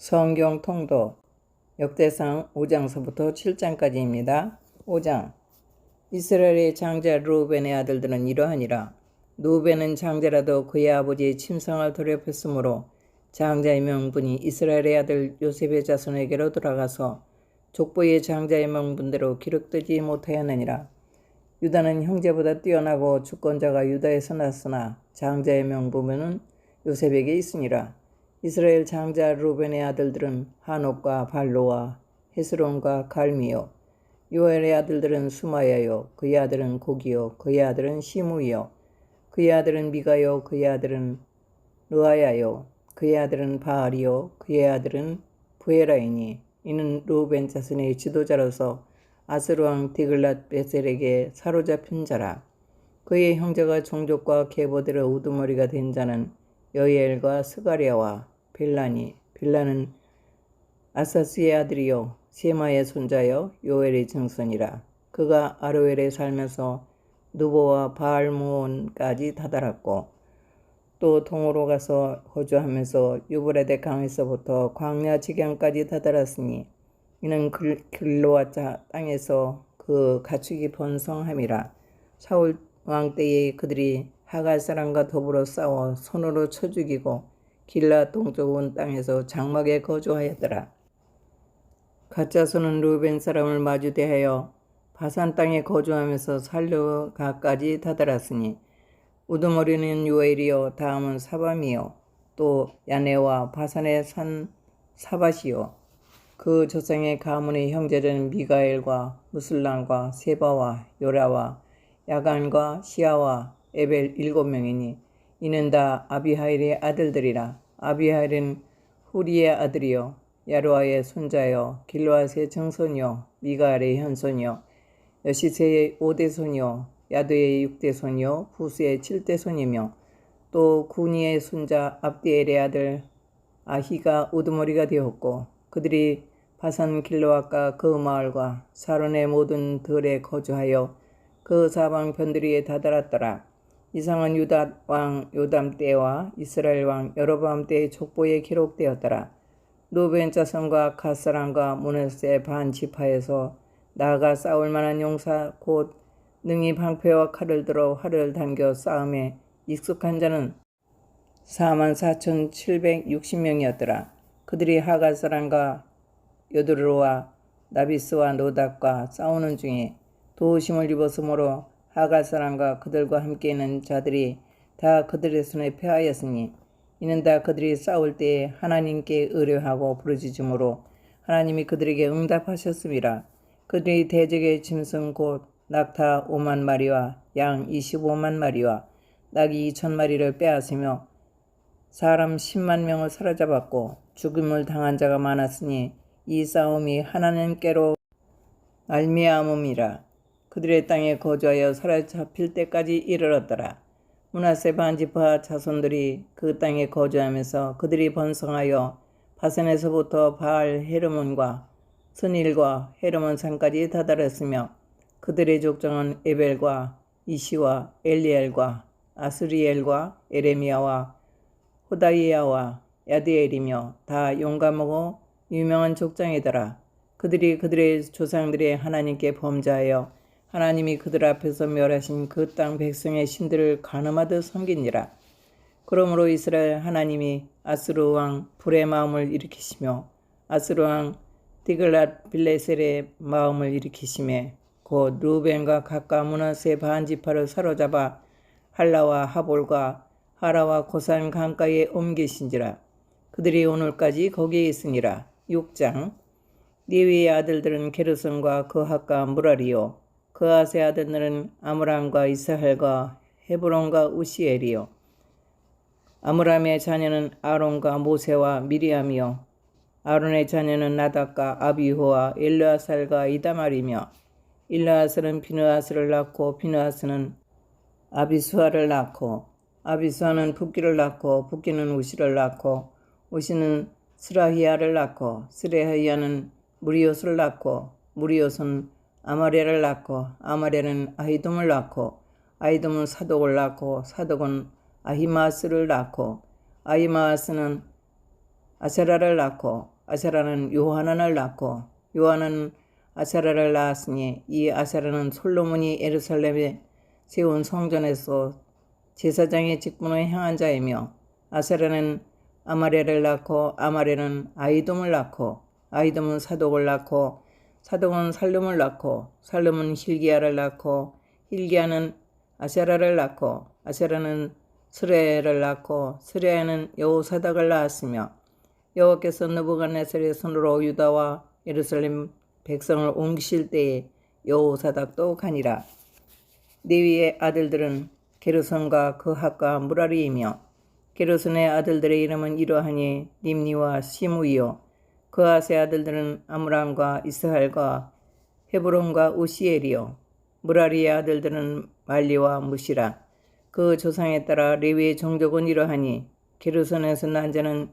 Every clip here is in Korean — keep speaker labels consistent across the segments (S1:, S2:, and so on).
S1: 성경 통독 역대상 5장서부터 7장까지입니다. 5장 이스라엘의 장자 르우벤의 아들들은 이러하니라. 르우벤은 장자라도 그의 아버지의 침상을 더럽혔으므로 장자의 명분이 이스라엘의 아들 요셉의 자손에게로 돌아가서 족보의 장자의 명분대로 기록되지 못하였느니라. 유다는 형제보다 뛰어나고 주권자가 유다에서 났으나 장자의 명분은 요셉에게 있으니라. 이스라엘 장자 르우벤의 아들들은 하녹과 발로와 헤스론과 갈미요. 요엘의 아들들은 수마야요. 그의 아들은 고기요. 그의 아들은 시므이요. 그의 아들은 미가요. 그의 아들은 르아야요. 그의 아들은 바알이요. 그의 아들은 부에라이니. 이는 르우벤 자손의 지도자로서 아스르 왕 디글랏 베셀에게 사로잡힌 자라. 그의 형제가 종족과 계보대로 우두머리가 된 자는 여이엘과 스가랴와 빌라니. 빌라는 아사스의 아들이요 세마의 손자여 요엘의 증손이라. 그가 아로엘에 살면서 누보와 바알무온까지 다다랐고 또 동으로 가서 거주하면서 유브라데 강에서부터 광야 지경까지 다다랐으니 이는 길로아 땅에서 그 가축이 번성함이라. 사울 왕 때에 그들이 하갈 사람과 더불어 싸워 손으로 쳐 죽이고 길라 동쪽 온 땅에서 장막에 거주하였더라. 갓자손은 르우벤 사람을 마주대하여 바산 땅에 거주하면서 살르가까지 다다랐으니 우두머리는 요엘이요 다음은 사밤이요 또 야네와 바산의 산 사밧이요. 그 조상의 가문의 형제들은 미가엘과 무슬람과 세바와 요라와 야간과 시아와 에벨 7명이니 이는 다 아비하일의 아들들이라. 아비하일은 후리의 아들이요 야루아의 손자요 길로앗의 증손이요 미가엘의 현손이요 여시세의 5대손이요 야드의 6대손이요 부스의 7대손이며 또 구니의 손자 압디엘의 아들 아히가 우두머리가 되었고 그들이 바산 길로앗과 그 마을과 사론의 모든 들에 거주하여 그 사방 변두리에 다다랐더라. 이상은 유다 왕 요담 때와 이스라엘 왕 여로보암 때의 족보에 기록되었더라. 르우벤 자손과 갓 사람과 므낫세 반 지파에서 나아가 싸울 만한 용사 곧 능히 방패와 칼을 들어 활을 당겨 싸움에 익숙한 자는 44,760명이었더라. 그들이 하갈 사람과 여드르와 나비스와 노닥과 싸우는 중에 도우심을 입었으므로 하갈 사람과 그들과 함께 있는 자들이 다 그들의 손에 패하였으니 이는 다 그들이 싸울 때에 하나님께 의뢰하고 부르짖음으로 하나님이 그들에게 응답하셨음이라. 그들이 대적의 짐승 곧 낙타 5만 마리와 양 25만 마리와 낙이 2,000마리를 빼앗으며 사람 10만 명을 사로잡았고 죽음을 당한 자가 많았으니 이 싸움이 하나님께로 말미암음이라. 그들의 땅에 거주하여 사로잡힐 때까지 이르렀더라. 므낫세 반지파 자손들이 그 땅에 거주하면서 그들이 번성하여 바산에서부터 바알 헤르몬과 스닐과 헤르몬 산까지 다다랐으며 그들의 족장은 에벨과 이시와 엘리엘과 아스리엘과 에레미야와 호다이야와 야디엘이며 다 용감하고 유명한 족장이더라. 그들이 그들의 조상들의 하나님께 범죄하여 하나님이 그들 앞에서 멸하신 그 땅 백성의 신들을 간음하듯 섬기니라. 그러므로 이스라엘 하나님이 아스루 왕 불의 마음을 일으키시며 아스루 왕 디글랏 빌레셀의 마음을 일으키시매 곧 르우벤과 갓과 므낫세 반 지파를 사로잡아 할라와 하볼과 하라와 고산 강가에 옮기신지라. 그들이 오늘까지 거기에 있으니라. 6장 니위의 아들들은 게르손과 그핫과 무라리요 그핫의 아들들은 아므람과 이스할과 헤브론과 우시엘이요 아므람의 자녀는 아론과 모세와 미리암이요 아론의 자녀는 나답과 아비후와 엘르아살과 이다말이며 일르아살은 비느하스를 낳고 비느하스는 아비수아를 낳고 아비수아는 붓기를 낳고 붓기는 우시를 낳고 우시는 스라히야를 낳고 스라히야는 무리옷을 낳고 무리옷은 아마레를 낳고 아마레는 아히돔을 낳고 아히돔은 사독을 낳고 사독은 아히마스를 낳고 아히마스는 아세라를 낳고 아세라는 요하난을 낳고 요하난은 아세라를 낳았으니 이 아세라는 솔로몬이 예루살렘에 세운 성전에서 제사장의 직분을 행한 자이며 아세라는 아마레를 낳고 아마레는 아이돔을 낳고 아이돔은 사독을 낳고 사독은 살룸을 낳고 살룸은 힐기야를 낳고 힐기야는 아세라를 낳고 아세라는 스레야를 낳고 스레야는 여호사닥을 낳았으며 여호와께서 느부갓네살의 손으로 유다와 예루살렘 백성을 옮기실 때에 여호사닥도 가니라. 레위의 아들들은 게르손과 그핫과 무라리이며 게르손의 아들들의 이름은 이러하니 림니와 시므이요 그핫의 아들들은 아므람과 이스할과 헤브론과 우시엘이요 무라리의 아들들은 말리와 무시라. 그 조상에 따라 레위의 종족은 이러하니 게르손에서 난 자는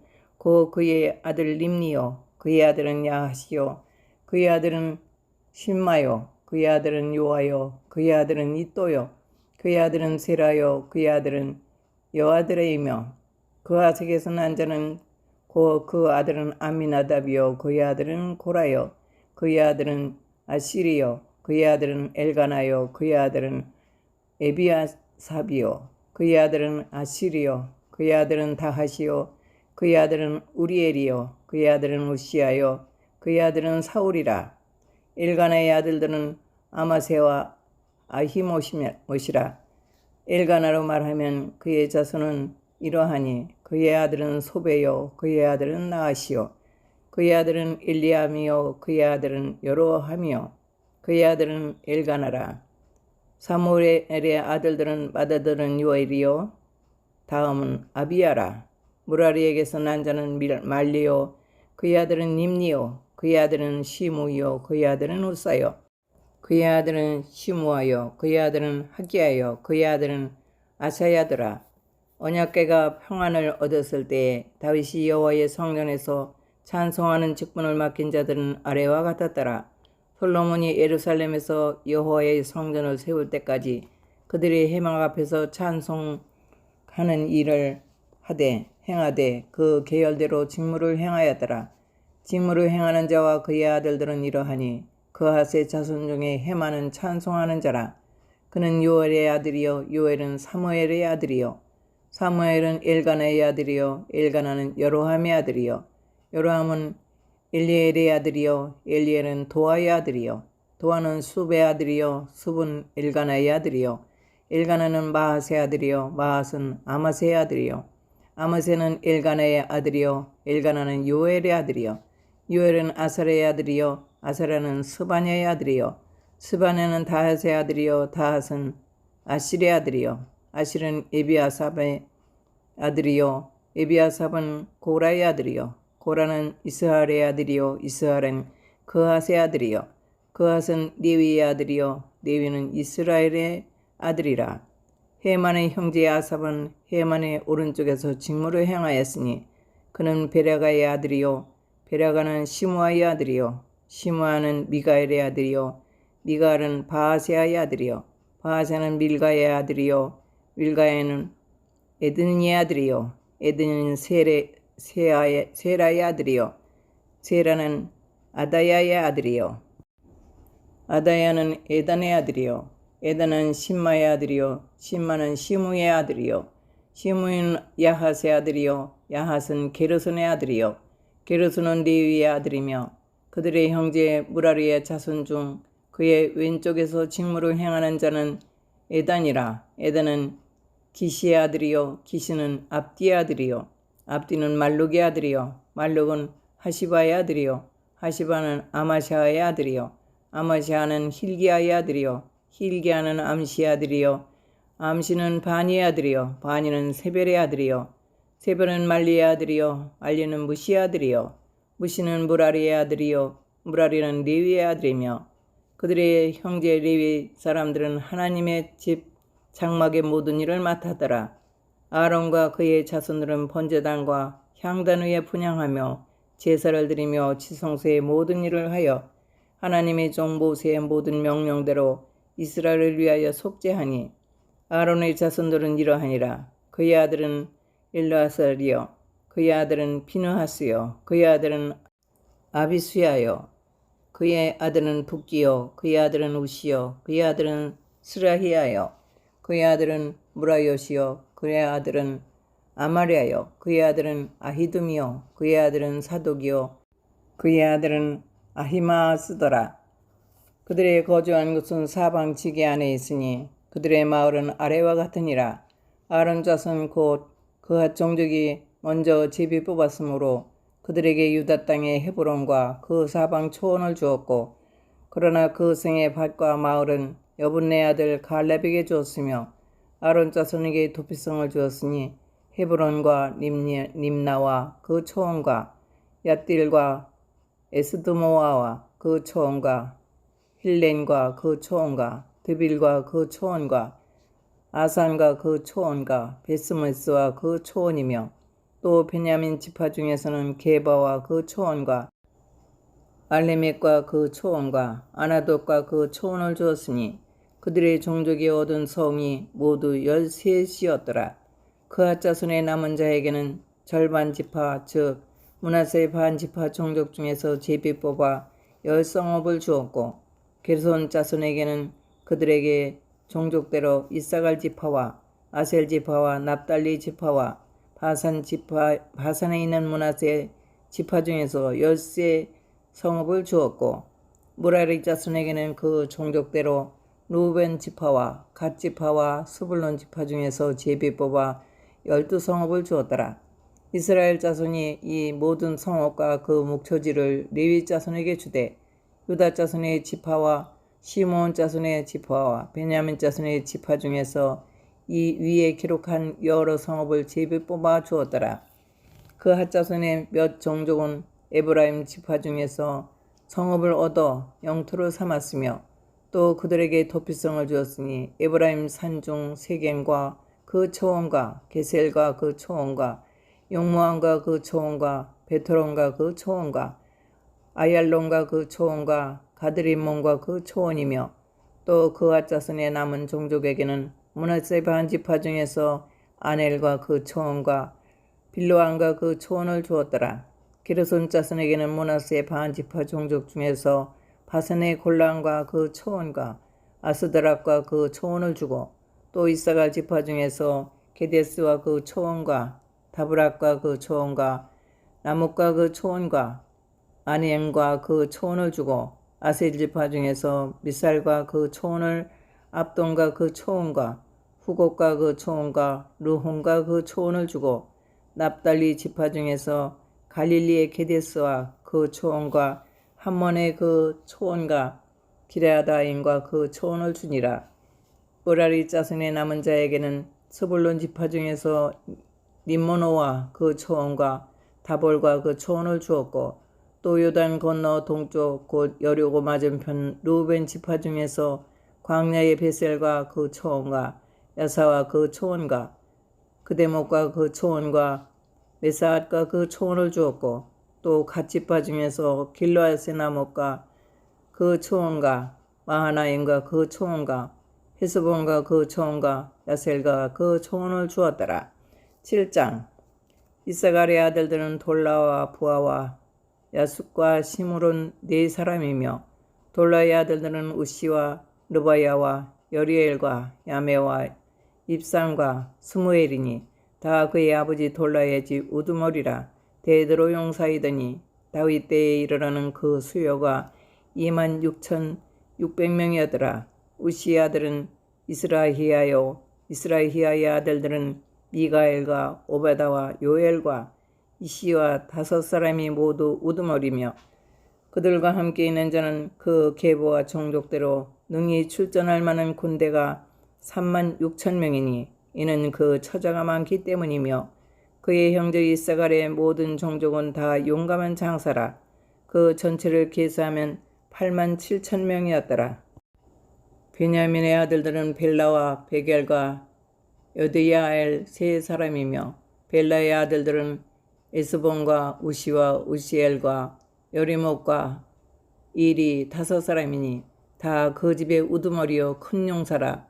S1: 그의 아들 림니요 그의 아들은 야하시요 그의 아들은 신마요 그의 아들은 요아요 그의 아들은 이또요 그의 아들은 세라요 그의 아들은 여아드레이며 그핫에게서 난 자는 그 아들은 아미나답이요 그의 아들은 고라요 그의 아들은 아시리요 그의 아들은 엘가나요 그의 아들은 에비아삽이요 그의 아들은 아시리요 그의 아들은 다하시요 그의 아들은 우리엘이요 그의 아들은 우시아요 그의 아들은 사울이라. 엘가나의 아들들은 아마세와 아히모시라. 엘가나로 말하면 그의 자손은 이러하니 그의 아들은 소베요 그의 아들은 나아시요 그의 아들은 엘리암이요 그의 아들은 여로함이요 그의 아들은 엘가나라. 사무엘의 아들들은 맏아들은 요엘이요 다음은 아비야라. 무라리에게서 난 자는 말리요 그의 아들은 님니요 그의 아들은 시므이요 그의 아들은 우사요 그의 아들은 시므아요 그의 아들은 하기야요 그의 아들은 아사야더라. 언약궤가 평안을 얻었을 때에 다윗이 여호와의 성전에서 찬송하는 직분을 맡긴 자들은 아래와 같았더라. 솔로몬이 예루살렘에서 여호와의 성전을 세울 때까지 그들이 회막 앞에서 찬송하는 일을 행하되 그 계열대로 직무를 행하였더라. 직무를 행하는 자와 그의 아들들은 이러하니 그핫의 자손 중에 헤만은 찬송하는 자라. 그는 요엘의 아들이요 요엘은 사무엘의 아들이요 사무엘은 엘가나의 아들이요 엘가나는 여로함의 아들이요 여로함은 엘리엘의 아들이요 엘리엘은 도아의 아들이요 도아는 숲의 아들이요 숲은 엘가나의 아들이요 엘가나는 마핫의 아들이요 마핫은 아마세의 아들이요 아마세는 엘가나의 아들이요 엘가나는 요엘의 아들이요 요엘은 아사레의 아들이요 아사라는 스바냐의 아들이요 스바냐는 다핫의 아들이요 다핫은 아실의 아들이요 아실은 에비아삽의 아들이요 에비아삽은 고라의 아들이요 고라는 이스할의 아들이요 이스할은 그핫의 아들이요 그핫은 레위의 아들이요 레위는 이스라엘의 아들이라. 헤만의 형제 아삽은 헤만의 오른쪽에서 직무를 행하였으니 그는 베라가의 아들이요 베라가는 시므아의 아들이요 시므아는 미가엘의 아들이요 미가엘은 바하세아의 아들이요 바하세아는 밀가의 아들이요 밀가에는 에드니의 아들이요 에드니는 세라의 아들이요 세라는 아다야의 아들이요 아다야는 에단의 아들이요 에단은 신마의 아들이요 신마는 시므의 아들이요 시므는 야핫의 아들이요 야핫은 게르손의 아들이요 게르손은 레위의 아들이며 그들의 형제 무라리의 자손 중 그의 왼쪽에서 직무를 행하는 자는 에단이라. 에단은 기시의 아들이요 기시는 압디의 아들이요 압디는 말룩의 아들이요 말룩은 하시바의 아들이요 하시바는 아마샤의 아들이요 아마샤는 힐기야의 아들이요 힐기야는 암시의 아들이요 암시는 바니의 아들이요 바니는 세벨의 아들이요 세벨은 말리의 아들이요 말리는 무시의 아들이요 무시는 무라리의 아들이요 무라리는 레위의 아들이며 그들의 형제 레위 사람들은 하나님의 집 장막의 모든 일을 맡았더라. 아론과 그의 자손들은 번제단과 향단 위에 분향하며 제사를 드리며 지성소의 모든 일을 하여 하나님의 종 모세의 모든 명령대로 이스라엘을 위하여 속죄하니 아론의 자손들은 이러하니라. 그의 아들은 엘르아살이요 그의 아들은 비느하스요 그의 아들은 아비수야여. 그의 아들은 붓기요. 그의 아들은 우시요. 그의 아들은 스라히야여. 그의 아들은 무라요시요. 그의 아들은 아마리아요. 그의 아들은 아히둠이요. 그의 아들은 사독이요. 그의 아들은 아히마스더라. 그들의 거주한 곳은 사방 지게 안에 있으니 그들의 마을은 아래와 같으니라. 아론 자손 곧 그핫 종족이 먼저 제비 뽑았으므로 그들에게 유다 땅의 헤브론과 그 사방 초원을 주었고, 그러나 그 성의 밭과 마을은 여분네 아들 갈렙에게 주었으며 아론 자손에게 도피성을 주었으니 헤브론과 림나와 그 초원과 얏딜과 에스드모아와 그 초원과 힐렌과 그 초원과 드빌과 그 초원과 아산과 그 초원과 베스메스와 그 초원이며, 또 베냐민 지파 중에서는 게바와 그 초원과 알레멕과 그 초원과 아나돗과 그 초원을 주었으니 그들의 종족이 얻은 성이 모두 13이었더라. 그핫 자손의 남은 자에게는 절반 지파 즉 므낫세 반 지파 종족 중에서 제비 뽑아 10성읍을 주었고, 게르손 자손에게는 그들에게 종족대로 이사갈 지파와 아셀 지파와 납달리 지파와 바산에 있는 므낫세 지파 중에서 10세 성읍을 주었고, 무라리 자손에게는 그 종족대로 루벤 지파와 갓 지파와 스불론 지파 중에서 제비 뽑아 12성읍을 주었더라. 이스라엘 자손이 이 모든 성읍과 그 묵초지를 레위 자손에게 주되, 유다 자손의 지파와 시므온 자손의 지파와 베냐민 자손의 지파 중에서 이 위에 기록한 여러 성읍을 제비 뽑아 주었더라. 그 핫 자손의 몇 종족은 에브라임 지파 중에서 성읍을 얻어 영토로 삼았으며, 또 그들에게 도피성을 주었으니 에브라임 산중 세겜과 그 초원과 게셀과 그 초원과 용무암과 그 초원과 베토론과 그 초원과 아얄론과 그 초원과 가드리몬과 그 초원이며, 또 그핫 자손의 남은 종족에게는 므낫세 반 지파 중에서 아넬과 그 초원과 빌로암과 그 초원을 주었더라. 게르손 자손에게는 므낫세 반 지파 종족 중에서 바산의 골란과 그 초원과 아스드락과 그 초원을 주고, 또 이사갈 지파 중에서 게데스와 그 초원과 다브락과 그 초원과 나뭇과 그 초원과 아니엠과 그 초원을 주고, 아셀 지파 중에서 미살과 그 초원을 압돈과 그 초원과 후곡과 그 초원과 르혼과 그 초원을 주고, 납달리 지파 중에서 갈릴리의 게데스와 그 초원과 함몬의 그 초원과 기레아다임과 그 초원을 주니라. 므라리 자손의 남은 자에게는 스불론 지파 중에서 림모노와 그 초원과 다볼과 그 초원을 주었고, 또 요단 건너 동쪽 곧 여리고 맞은편 루벤 지파 중에서 광야의 베셀과 그 초원과 야사와 그 초원과 그대목과 그 초원과 메사앗과 그 초원을 주었고, 또 갓 지파 중에서 길르앗의 나뭇과 그 초원과 마하나임과 그 초원과 헤스본과 그 초원과 야셀과 그 초원을 주었더라. 7장. 이사갈의 아들들은 돌라와 부하와 야숫과 시므론 4사람이며, 돌라의 아들들은 우시와 르바야와 여리엘과 야메와 입산과 스무엘이니 다 그의 아버지 돌라의 집 우두머리라. 대대로 용사이더니 다윗 때에 이르러는 그 수요가 26,600명이었더라. 우시의 아들은 이스라히야요. 이스라히야의 아들들은 미가엘과 오베다와 요엘과 이시와 5사람이 모두 우두머리며, 그들과 함께 있는 자는 그 계보와 종족대로 능히 출전할 만한 군대가 36,000명이니 이는 그 처자가 많기 때문이며, 그의 형제 이사갈의 모든 종족은 다 용감한 장사라. 그 전체를 계수하면 87,000명이었더라. 베냐민의 아들들은 벨라와 베겔과 여드야엘 3사람이며, 벨라의 아들들은 에스본과 우시와 우시엘과 여리목과 일이 5사람이니 다 그 집의 우두머리요 큰 용사라.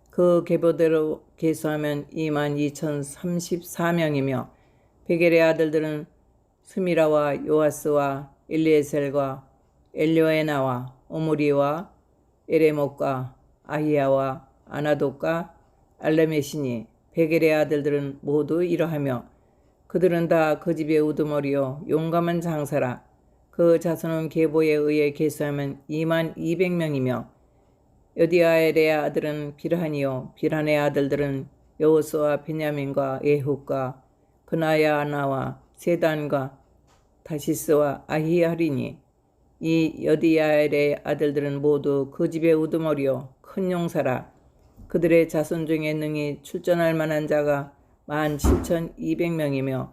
S1: 그 계보대로 계수하면 22,034명이며, 베겔의 아들들은 스미라와 요아스와 엘리에셀과 엘료에나와 오므리와 에레못과 아히야와 아나돗과 알레메시니 베겔의 아들들은 모두 이러하며 그들은 다 그 집의 우두머리요 용감한 장사라. 그 자손은 계보에 의해 계수하면 22,000명이며 여디아엘의 아들은 비르하니요 비란의 아들들은 여호수와 베냐민과 에훗과 그나야나와 세단과 다시스와 아히야리니 이 여디아엘의 아들들은 모두 그 집의 우두머리요 큰 용사라. 그들의 자손 중에 능히 출전할 만한 자가 17,200명이며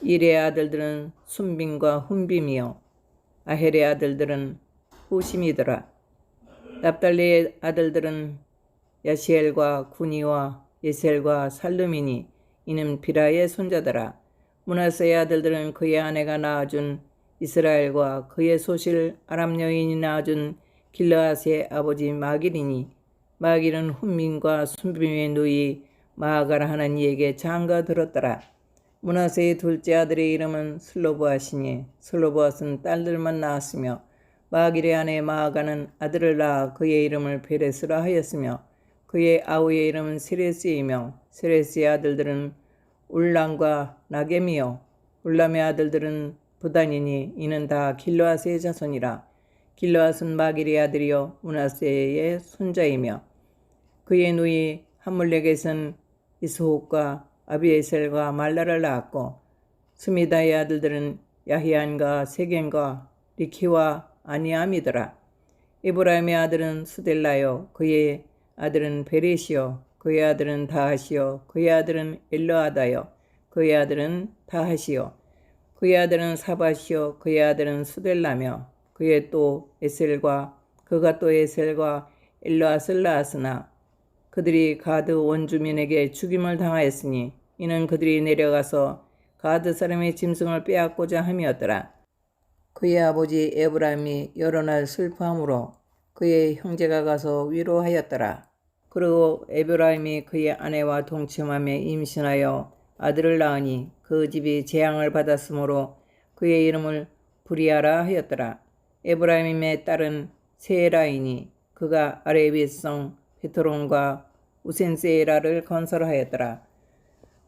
S1: 일의 아들들은 순빔과 훈빔이요 아헬의 아들들은 후심이더라. 납달리의 아들들은 야시엘과 구니와 예셀과 살루미니 이는 비라의 손자더라. 므낫세의 아들들은 그의 아내가 낳아준 이스라엘과 그의 소실 아람 여인이 낳아준 길르앗의 아버지 마길이니 마길은 훈민과 순빔의 누이 마아가라 하는 이에게 장가 들었더라. 므낫세의 둘째 아들의 이름은 슬로보앗이니 슬로보앗은 딸들만 낳았으며 마길의 아내 마아가는 아들을 낳아 그의 이름을 베레스라 하였으며 그의 아우의 이름은 세레스이며 세레스의 아들들은 울람과 나겜이요 울람의 아들들은 부단이니 이는 다 길르앗의 자손이라. 길르앗은 마길의 아들이요 므낫세의 손자이며 그의 누이 함물렉에선 이스홉과 아비에셀과 말라를 낳았고 스미다의 아들들은 야히안과 세겐과 리키와 아니암이더라. 에브라임의 아들은 수델라요 그의 아들은 베레시요 그의 아들은 다하시요 그의 아들은 엘르아다요 그의 아들은 다하시요 그의 아들은 사바시요 그의 아들은 수델라며 그의 또 에셀과 그가 또 에셀과 엘르앗을 낳았으나 그들이 가드 원주민에게 죽임을 당하였으니 이는 그들이 내려가서 가드 사람의 짐승을 빼앗고자 함이었더라. 그의 아버지 에브라임이 여러 날 슬퍼함으로 그의 형제가 가서 위로하였더라. 그리고 에브라임이 그의 아내와 동침함에 임신하여 아들을 낳으니 그 집이 재앙을 받았으므로 그의 이름을 브리아라 하였더라. 에브라임의 딸은 세라이니 그가 아레비의 성 베토론과 우센세라를 건설하였더라.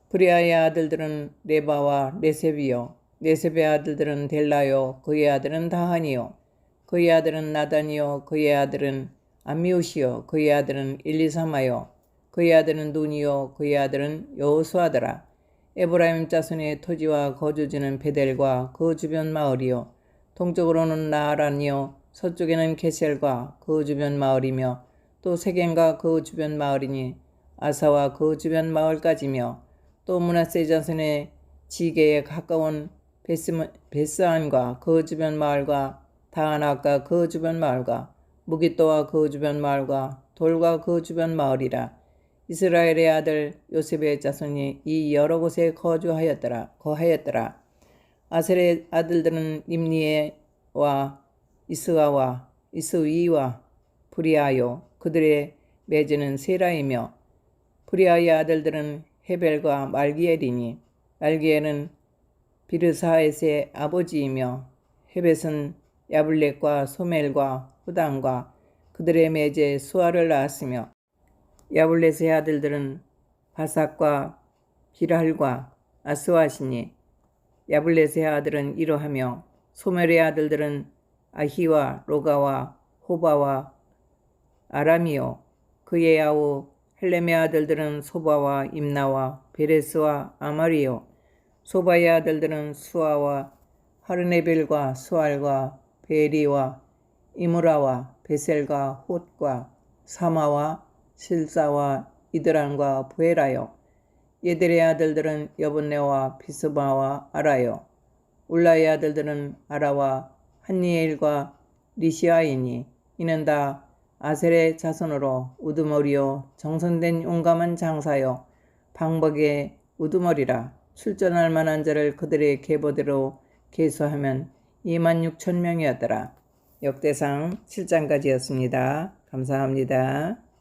S1: 브리아의 아들들은 레바와 레셉이요 레셉의 아들들은 델라요 그의 아들은 다하니요 그의 아들은 나단이요 그의 아들은 암미우시요 그의 아들은 일리사마요 그의 아들은 눈이요 그의 아들은 여호수아더라. 에브라임 자손의 토지와 거주지는 베델과 그 주변 마을이요 동쪽으로는 나아란이요 서쪽에는 게셀과 그 주변 마을이며 또 세겜과 그 주변 마을이니 아사와 그 주변 마을까지며 또 므낫세 자손의 지게에 가까운 베스안과 그 주변 마을과 다아낙과 그 주변 마을과 무기또와 그 주변 마을과 돌과 그 주변 마을이라. 이스라엘의 아들 요셉의 자손이 이 여러 곳에 거하였더라. 아셀의 아들들은 림니에와 이스아와 이스위와 브리아요 그들의 매제는 세라이며 브리아의 아들들은 헤벨과 말기엘이니 말기엘은 비르사엣의 아버지이며 헤벳은 야블렉과 소멜과 후단과 그들의 매제 수아를 낳았으며 야블렛의 아들들은 바삭과 비랄과 아스와시니 야블렛의 아들은 이러하며 소멜의 아들들은 아히와 로가와 호바와 아람이요 그의 아우 헬렘의 아들들은 소바와 임나와 베레스와 아마리요 소바의 아들들은 수아와 하르네벨과 수알과 베리와 이무라와 베셀과 홑과 사마와 실사와 이드란과 부에라요 예델의 아들들은 여분네와 비스바와 아라요 울라의 아들들은 아라와 한니엘과 리시아이니 이는 다 아셀의 자손으로 우두머리요 정선된 용감한 장사요 방박의 우두머리라. 출전할 만한 자를 그들의 계보대로 계수하면 26,000명이었더라. 역대상 7장까지였습니다. 감사합니다.